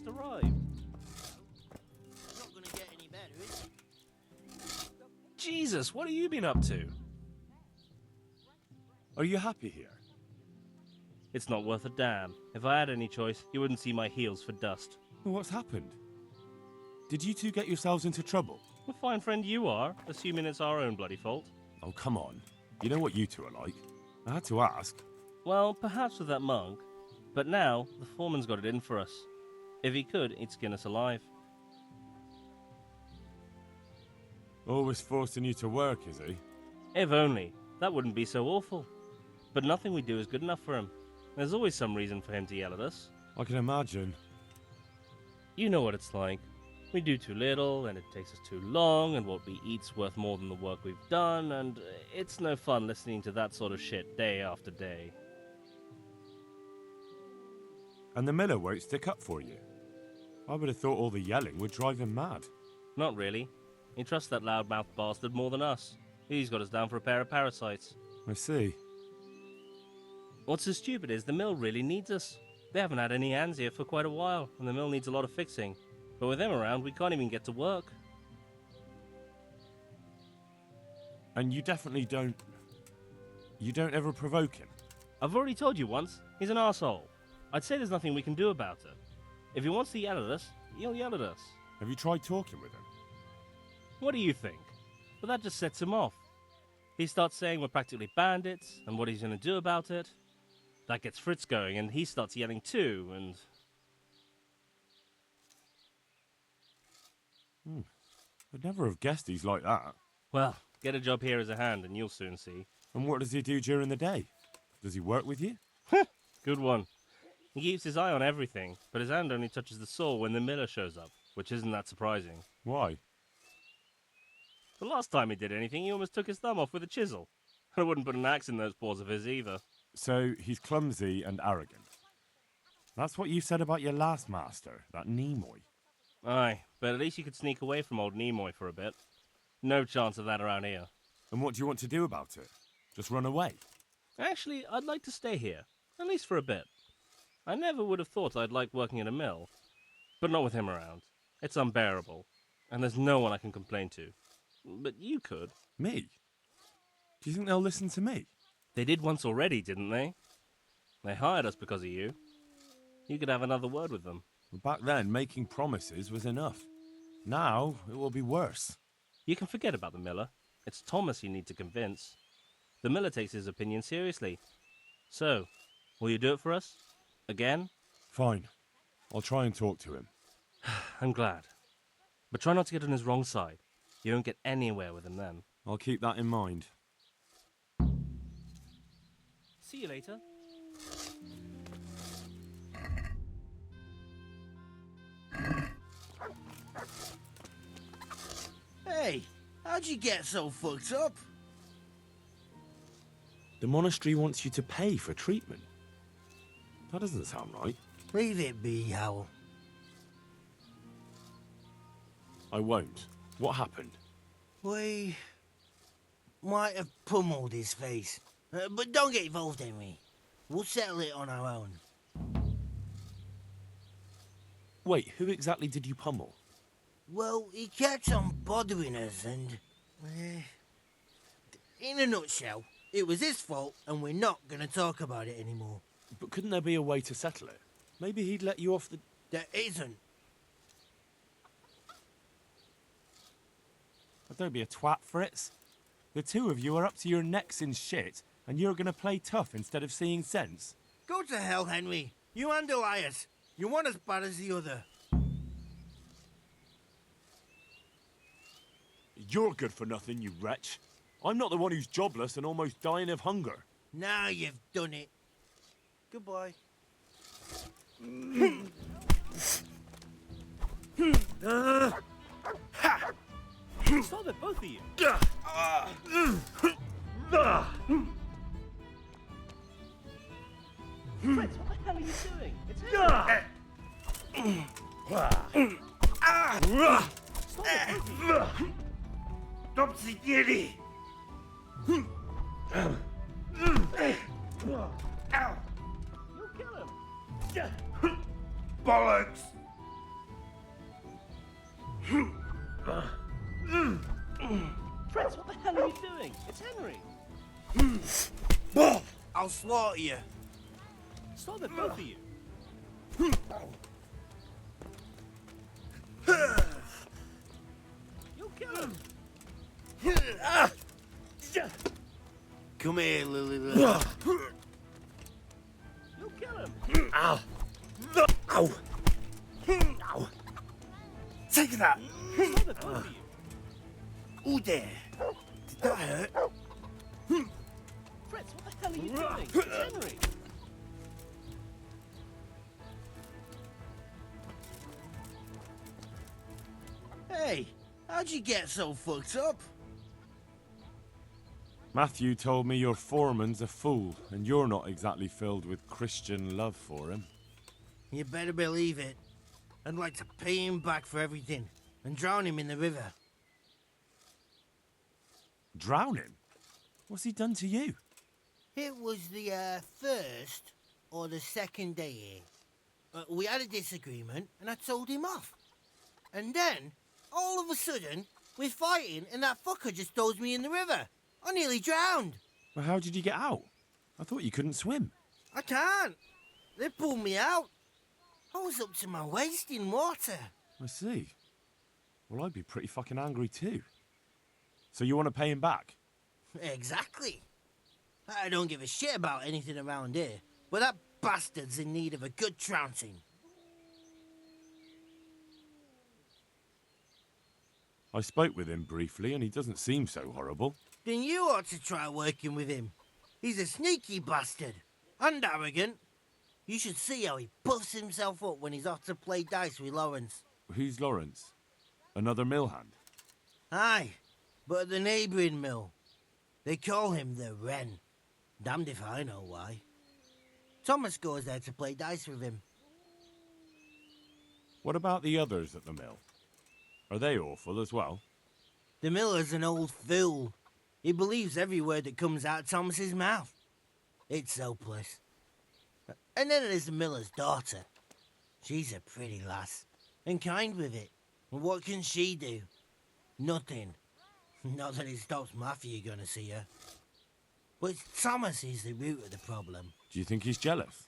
just arrived. It's not gonna get any better, is it? Jesus, what have you been up to? Are you happy here? It's not worth a damn. If I had any choice, you wouldn't see my heels for dust. What's happened? Did you two get yourselves into trouble? A fine friend you are, assuming it's our own bloody fault. Oh, come on. You know what you two are like. I had to ask. Well, perhaps with that monk. But now, the foreman's got it in for us. If he could, he'd skin us alive. Always forcing you to work, is he? If only. That wouldn't be so awful. But nothing we do is good enough for him. There's always some reason for him to yell at us. I can imagine. You know what it's like. We do too little, and it takes us too long, and what we eat's worth more than the work we've done, and it's no fun listening to that sort of shit day after day. And the miller won't stick up for you. I would have thought all the yelling would drive him mad. Not really. He trusts that loudmouth bastard more than us. He's got us down for a pair of parasites. I see. What's so stupid is the mill really needs us. They haven't had any hands here for quite a while, and the mill needs a lot of fixing. But with them around, we can't even get to work. And you definitely don't... You don't ever provoke him? I've already told you once, he's an arsehole. I'd say there's nothing we can do about it. If he wants to yell at us, he'll yell at us. Have you tried talking with him? What do you think? But that just sets him off. He starts saying we're practically bandits, and what he's going to do about it. That gets Fritz going, and he starts yelling too, and... I'd never have guessed he's like that. Well, get a job here as a hand, and you'll soon see. And what does he do during the day? Does he work with you? Good one. He keeps his eye on everything, but his hand only touches the saw when the miller shows up, which isn't that surprising. Why? The last time he did anything, he almost took his thumb off with a chisel. I wouldn't put an axe in those paws of his either. So he's clumsy and arrogant. That's what you said about your last master, that Nimoy. Aye, but at least you could sneak away from old Nimoy for a bit. No chance of that around here. And what do you want to do about it? Just run away? Actually, I'd like to stay here, at least for a bit. I never would have thought I'd like working in a mill, but not with him around. It's unbearable, and there's no one I can complain to. But you could. Me? Do you think they'll listen to me? They did once already, didn't they? They hired us because of you. You could have another word with them. Back then, making promises was enough. Now, it will be worse. You can forget about the miller. It's Thomas you need to convince. The miller takes his opinion seriously. So, will you do it for us? Again? Fine. I'll try and talk to him. I'm glad. But try not to get on his wrong side. You won't get anywhere with him then. I'll keep that in mind. See you later. Hey, how'd you get so fucked up? The monastery wants you to pay for treatment. That doesn't sound right. Leave it be, Howell. I won't. What happened? We might have pummeled his face. But don't get involved, Henry. We'll settle it on our own. Wait, who exactly did you pummel? Well, he kept on bothering us and... in a nutshell, it was his fault and we're not going to talk about it anymore. But couldn't there be a way to settle it? Maybe he'd let you off the... There isn't. But don't be a twat, Fritz. The two of you are up to your necks in shit, and you're going to play tough instead of seeing sense. Go to hell, Henry. You and Elias. You're one as bad as the other. You're good for nothing, you wretch. I'm not the one who's jobless and almost dying of hunger. Now you've done it. Goodbye. Stop it, both of you! Fritz, what the hell are you doing? It's Stop it, both of you! Stop siedzieli! You'll kill him! Bollocks! Fritz, what the hell are you doing? It's Henry. I'll slaughter you. Stop it, both of you. You'll kill him. Come here, Lily. You'll kill him. Ow! Ow! Ow! Take that! Stop it, both of you. Who there? Did that hurt? Fritz, what the hell are you doing? It's Henry. Hey, how'd you get so fucked up? Matthew told me your foreman's a fool, and you're not exactly filled with Christian love for him. You better believe it. I'd like to pay him back for everything and drown him in the river. Drown him? What's he done to you? It was the first or the second day here. We had a disagreement and I told him off. And then, all of a sudden, we're fighting and that fucker just throws me in the river. I nearly drowned. Well, how did you get out? I thought you couldn't swim. I can't. They pulled me out. I was up to my waist in water. I see. Well, I'd be pretty fucking angry too. So you want to pay him back? Exactly. I don't give a shit about anything around here, but that bastard's in need of a good trouncing. I spoke with him briefly and he doesn't seem so horrible. Then you ought to try working with him. He's a sneaky bastard and arrogant. You should see how he puffs himself up when he's off to play dice with Lawrence. Who's Lawrence? Another mill hand? Aye, but at the neighbouring mill. They call him the Wren. Damned if I know why. Thomas goes there to play dice with him. What about the others at the mill? Are they awful as well? The miller's an old fool. He believes every word that comes out of Thomas's mouth. It's hopeless. And then there's the miller's daughter. She's a pretty lass, and kind with it. And what can she do? Nothing. Not that it stops Matthew going to see her. But it's Thomas who's the root of the problem. Do you think he's jealous?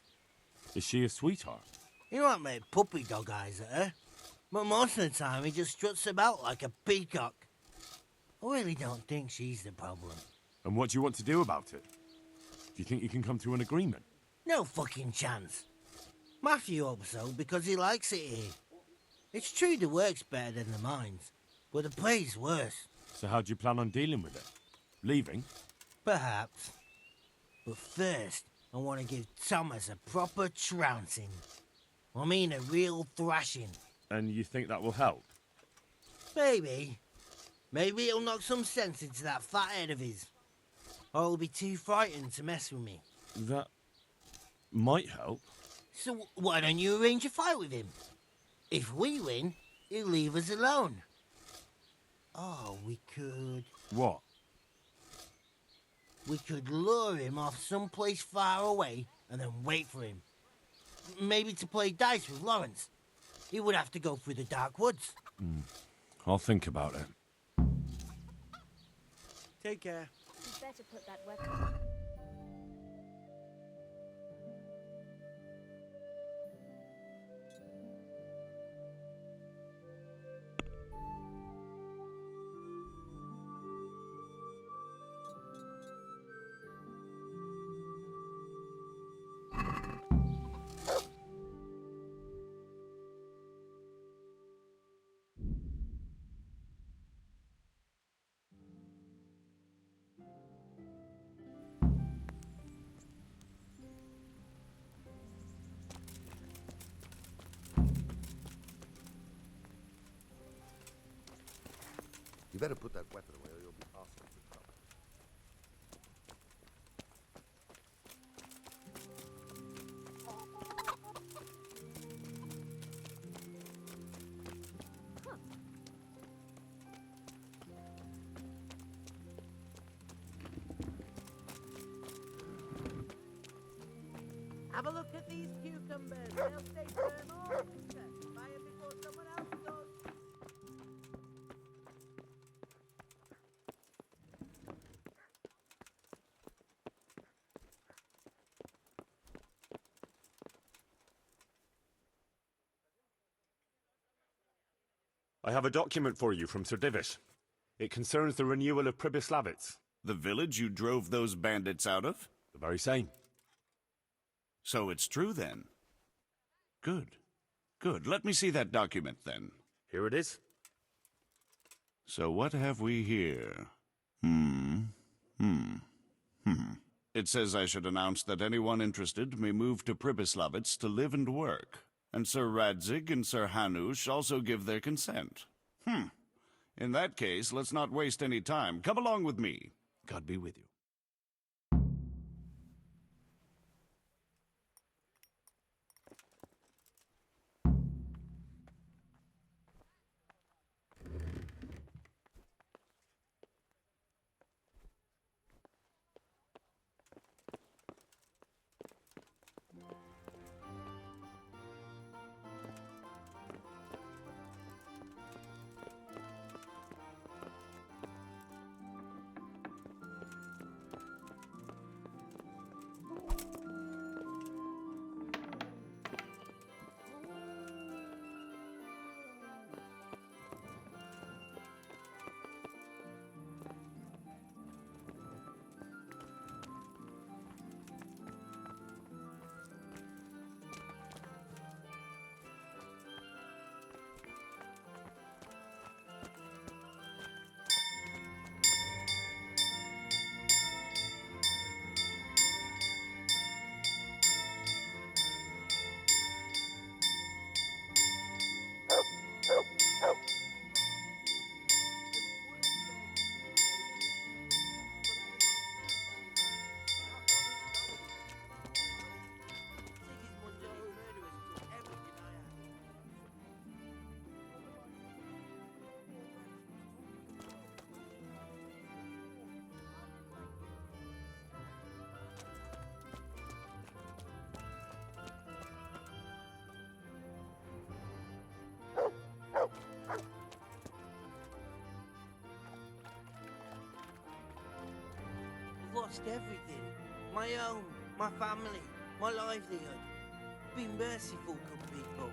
Is she a sweetheart? He might make puppy dog eyes at her, but most of the time he just struts about like a peacock. I really don't think she's the problem. And what do you want to do about it? Do you think you can come to an agreement? No fucking chance. Matthew hopes so because he likes it here. It's true the work's better than the mines, but the pay's worse. So how do you plan on dealing with it? Leaving? Perhaps. But first, I want to give Thomas a proper trouncing. I mean a real thrashing. And you think that will help? Maybe. Maybe it'll knock some sense into that fat head of his. Or he'll be too frightened to mess with me. That might help. So why don't you arrange a fight with him? If we win, he'll leave us alone. Oh, we could... What? We could lure him off someplace far away and then wait for him. Maybe to play dice with Lawrence. He would have to go through the dark woods. I'll think about it. Take care. You'd better put that weapon. You better put that weapon away or you'll be asking for trouble. Have a look at these cucumbers. They'll stay firm all winter. Buy 'em before someone else does. I have a document for you from Sir Divish. It concerns the renewal of Pribyslavitz. The village you drove those bandits out of? The very same. So it's true then. Good. Good. Let me see that document then. Here it is. So what have we here? It says I should announce that anyone interested may move to Pribyslavitz to live and work. And Sir Radzig and Sir Hanush also give their consent. In that case, let's not waste any time. Come along with me. God be with you. Sigismund and his murderers took everything I had. I've lost everything. My home, my family, my livelihood. Be merciful, good people.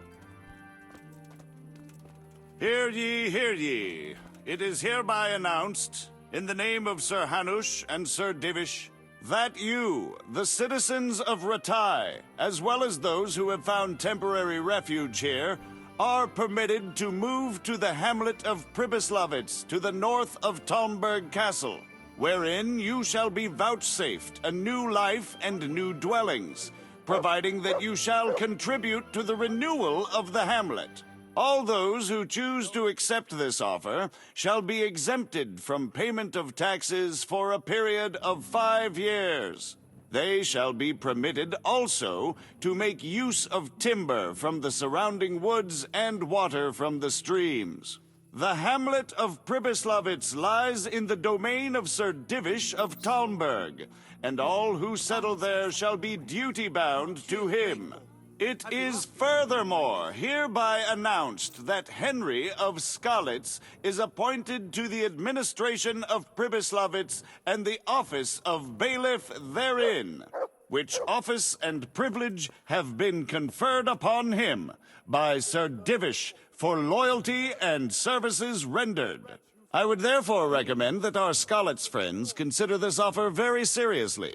Hear ye, hear ye. It is hereby announced, in the name of Sir Hanush and Sir Divish, that you, the citizens of Ratai, as well as those who have found temporary refuge here, are permitted to move to the hamlet of Pribyslavitz to the north of Talmberg Castle, wherein you shall be vouchsafed a new life and new dwellings, providing that you shall contribute to the renewal of the hamlet. All those who choose to accept this offer shall be exempted from payment of taxes for a period of 5 years. They shall be permitted also to make use of timber from the surrounding woods and water from the streams. The hamlet of Pribyslavitz lies in the domain of Sir Divish of Talmberg, and all who settle there shall be duty-bound to him. It is furthermore hereby announced that Henry of Skalitz is appointed to the administration of Pribyslavitz and the office of bailiff therein, which office and privilege have been conferred upon him by Sir Divish for loyalty and services rendered. I would therefore recommend that our Skalitz friends consider this offer very seriously,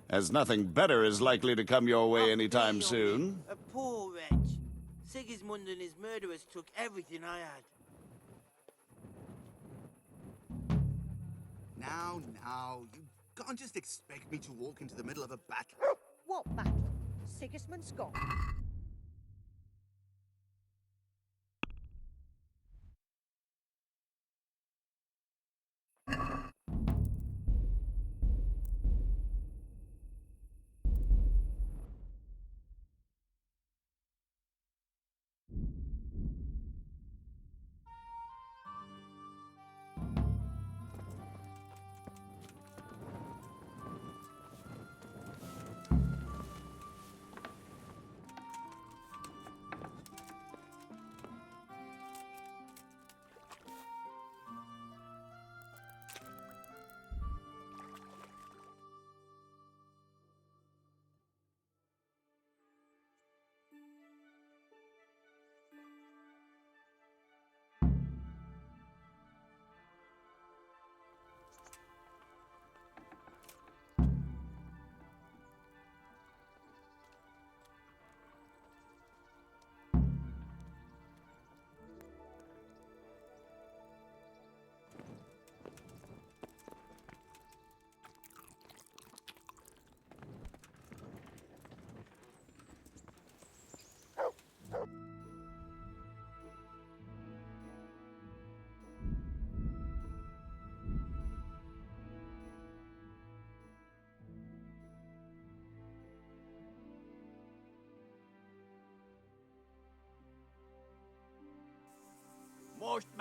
as nothing better is likely to come your way anytime soon. A poor wretch. Sigismund and his murderers took everything I had. Now, you can't just expect me to walk into the middle of a battle. What battle? Sigismund's gone.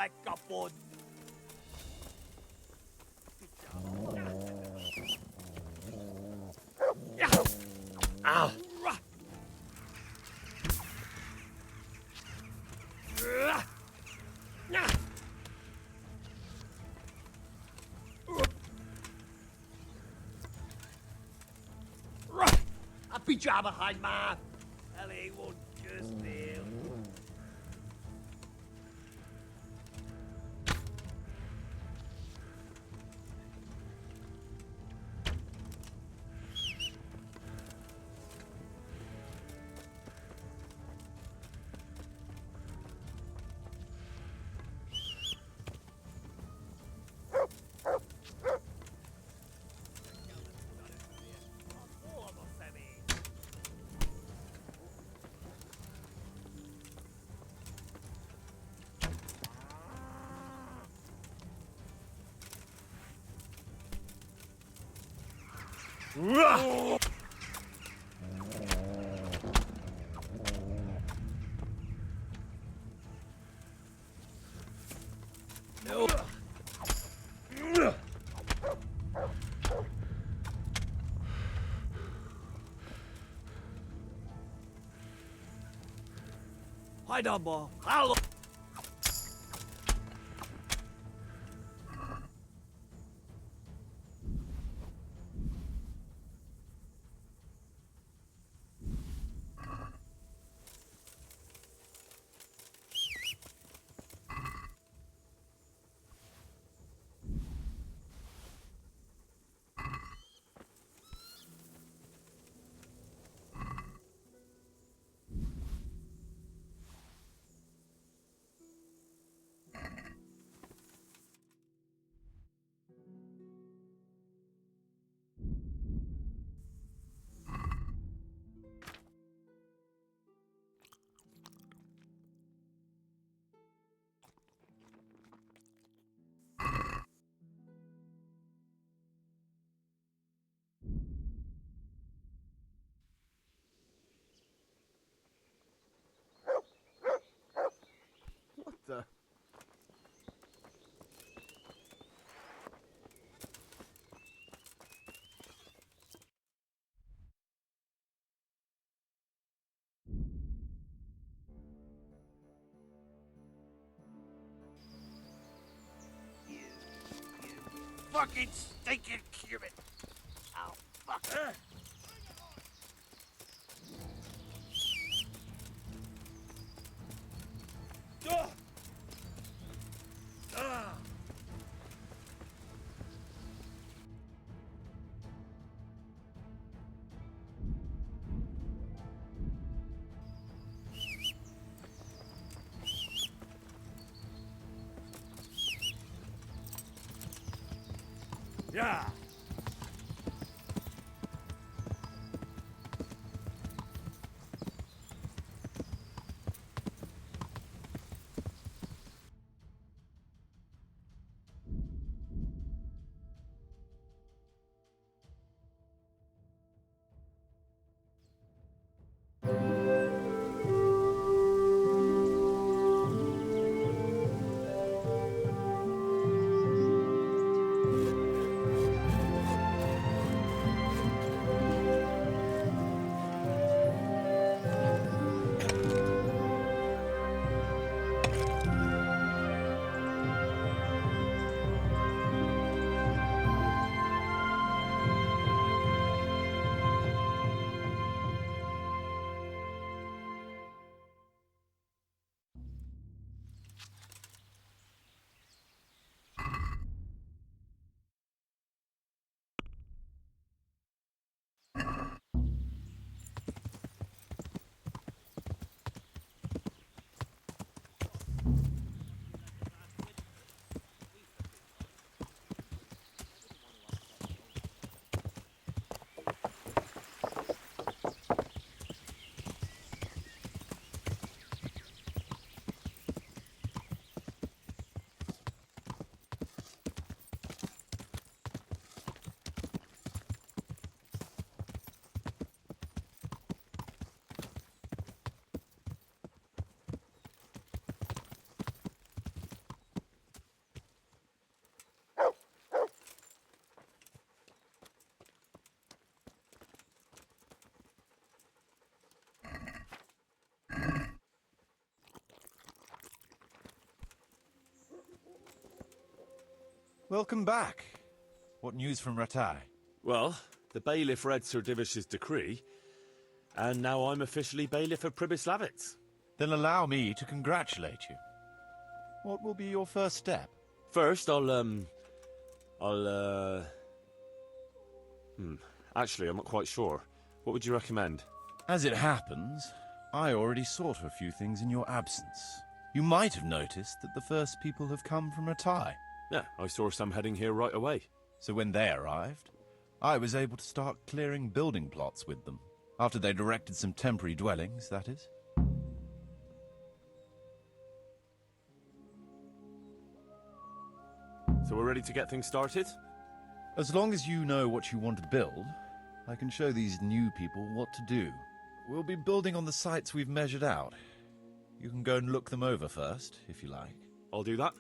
vagabond. Ow. I beat you out behind, man. Ellie won't just deal. Hide on, boy. Hello. What the? Fucking stinking Cuban. Ow, fuck. Yeah. Welcome back. What news from Ratai? Well, the bailiff read Sir Divish's decree, and now I'm officially bailiff of Pribyslavitz. Then allow me to congratulate you. What will be your first step? First, actually, I'm not quite sure. What would you recommend? As it happens, I already sought a few things in your absence. You might have noticed that the first people have come from Ratai. Yeah, I saw some heading here right away. So when they arrived, I was able to start clearing building plots with them. After they'd erected some temporary dwellings, that is. So we're ready to get things started? As long as you know what you want to build, I can show these new people what to do. We'll be building on the sites we've measured out. You can go and look them over first, if you like. I'll do that.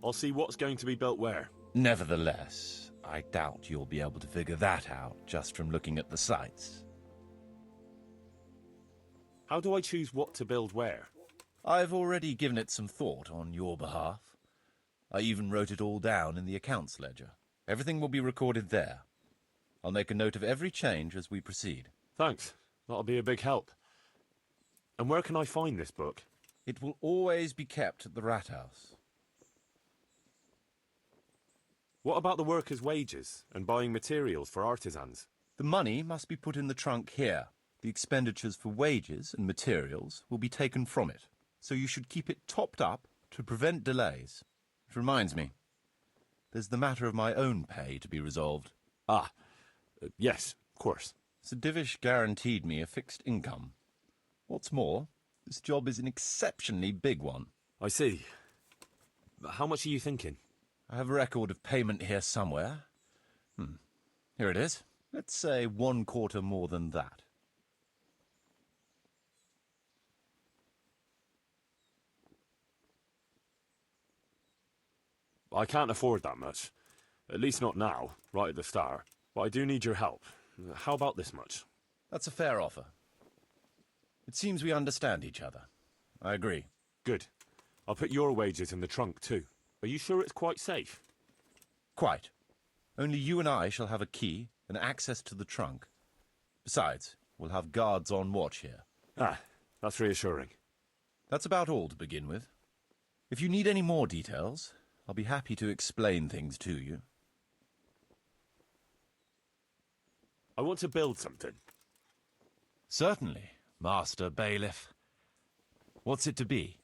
I'll see what's going to be built where. Nevertheless, I doubt you'll be able to figure that out just from looking at the sites. How do I choose what to build where? I've already given it some thought on your behalf. I even wrote it all down in the accounts ledger. Everything will be recorded there. I'll make a note of every change as we proceed. Thanks. That'll be a big help. And where can I find this book? It will always be kept at the Rat House. What about the workers' wages and buying materials for artisans? The money must be put in the trunk here. The expenditures for wages and materials will be taken from it, so you should keep it topped up to prevent delays. Which reminds me, there's the matter of my own pay to be resolved. Yes, of course. Sir Divish guaranteed me a fixed income. What's more, this job is an exceptionally big one. I see. But how much are you thinking? I have a record of payment here somewhere. Here it is. Let's say 1/4 more than that. I can't afford that much. At least not now, right at the start. But I do need your help. How about this much? That's a fair offer. It seems we understand each other. I agree. Good. I'll put your wages in the trunk too. Are you sure it's quite safe? Quite. Only you and I shall have a key and access to the trunk. Besides, we'll have guards on watch here. That's reassuring. That's about all to begin with. If you need any more details, I'll be happy to explain things to you. I want to build something. Certainly, Master Bailiff. What's it to be?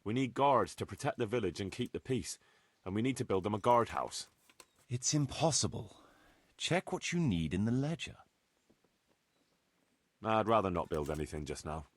We need guards to protect the village and keep the peace, and we need to build them a guardhouse. It's impossible. Check what you need in the ledger. I'd rather not build anything just now.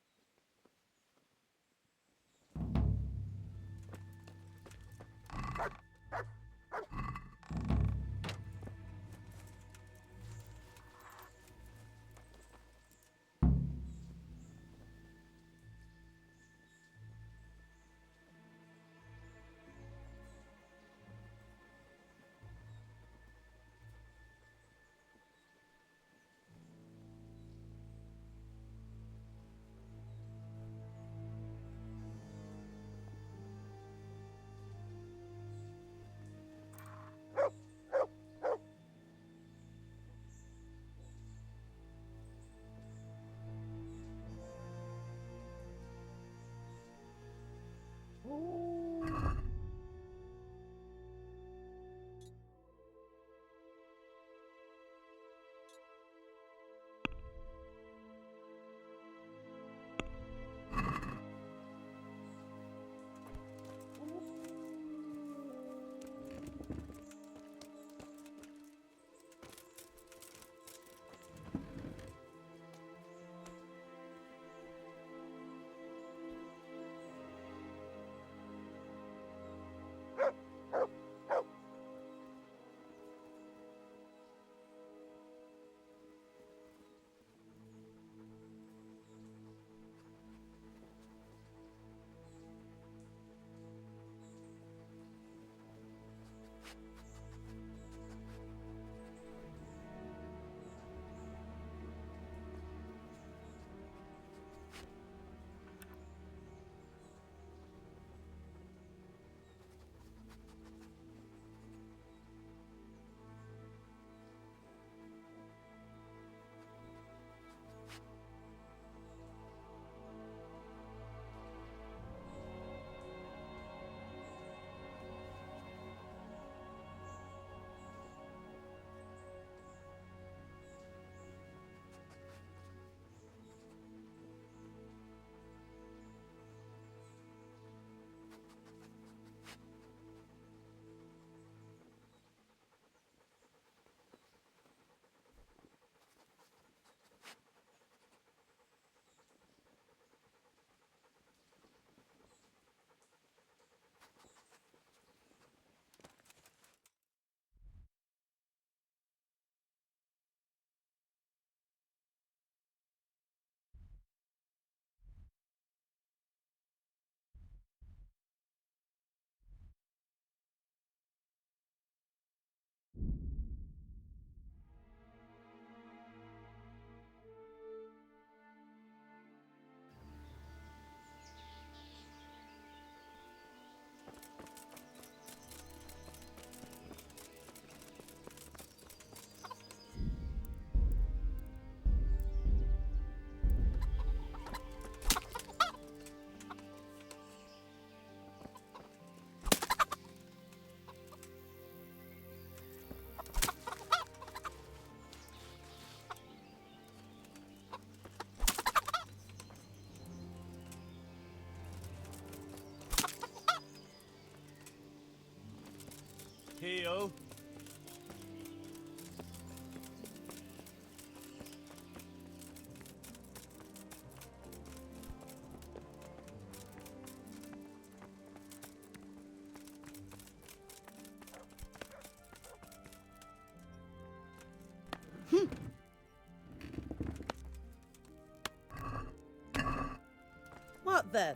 What the?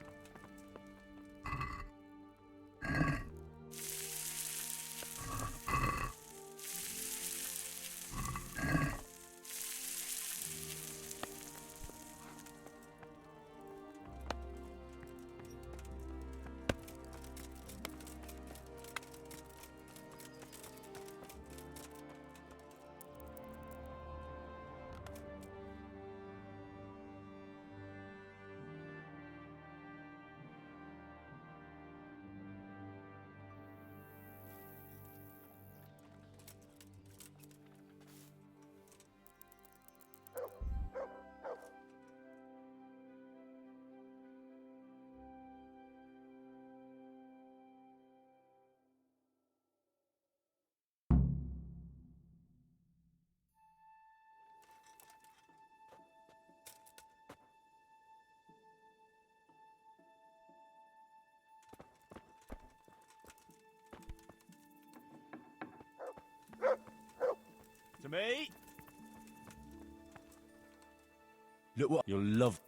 To me. Look what You'll love.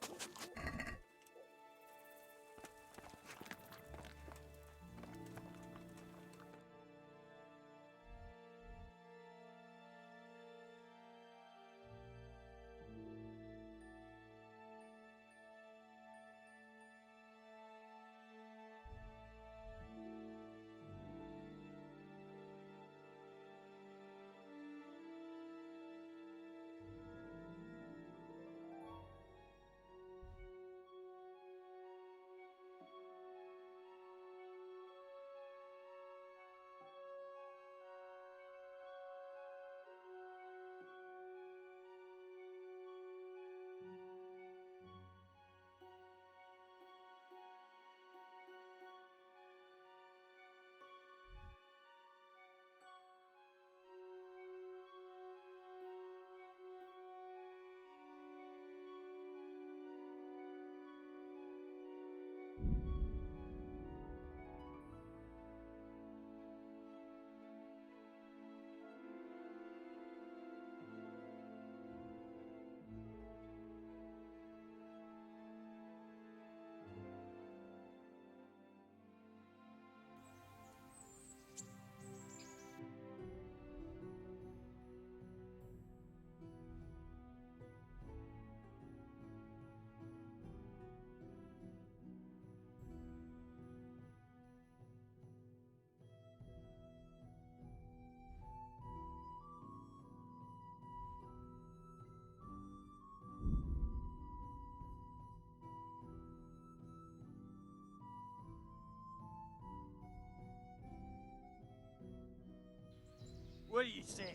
What do you say?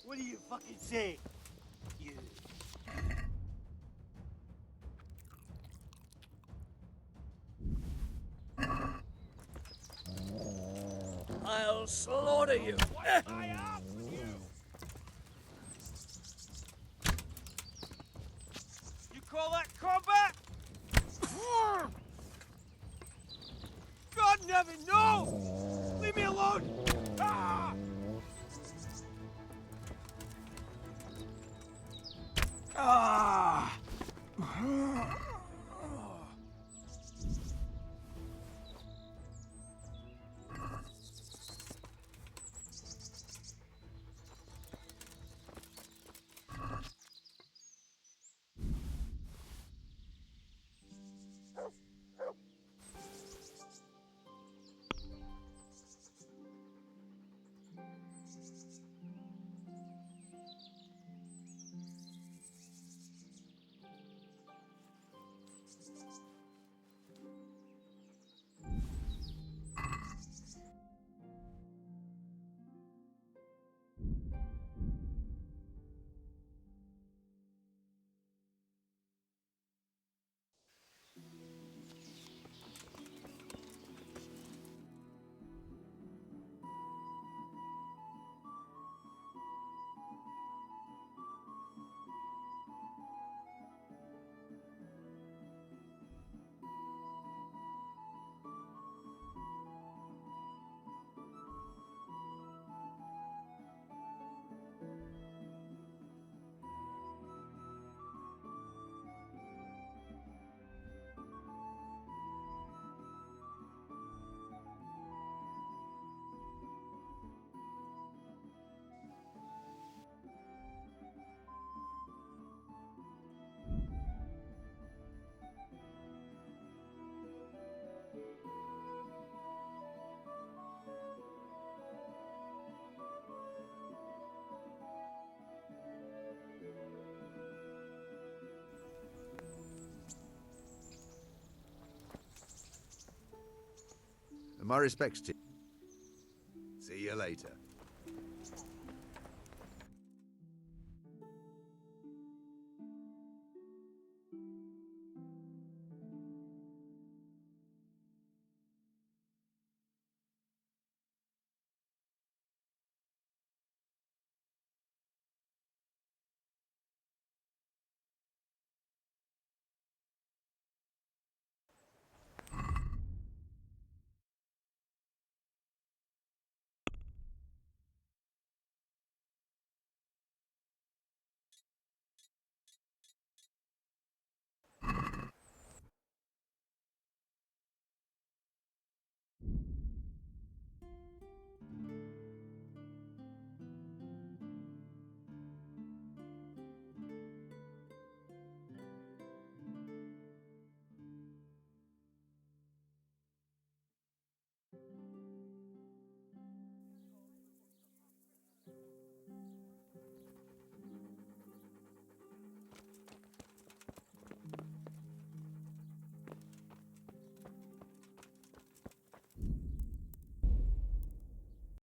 What do you fucking say? You. I'll slaughter you. You call that combat? God never no! Leave me alone! Ah! Ah! My respects to you. See you later.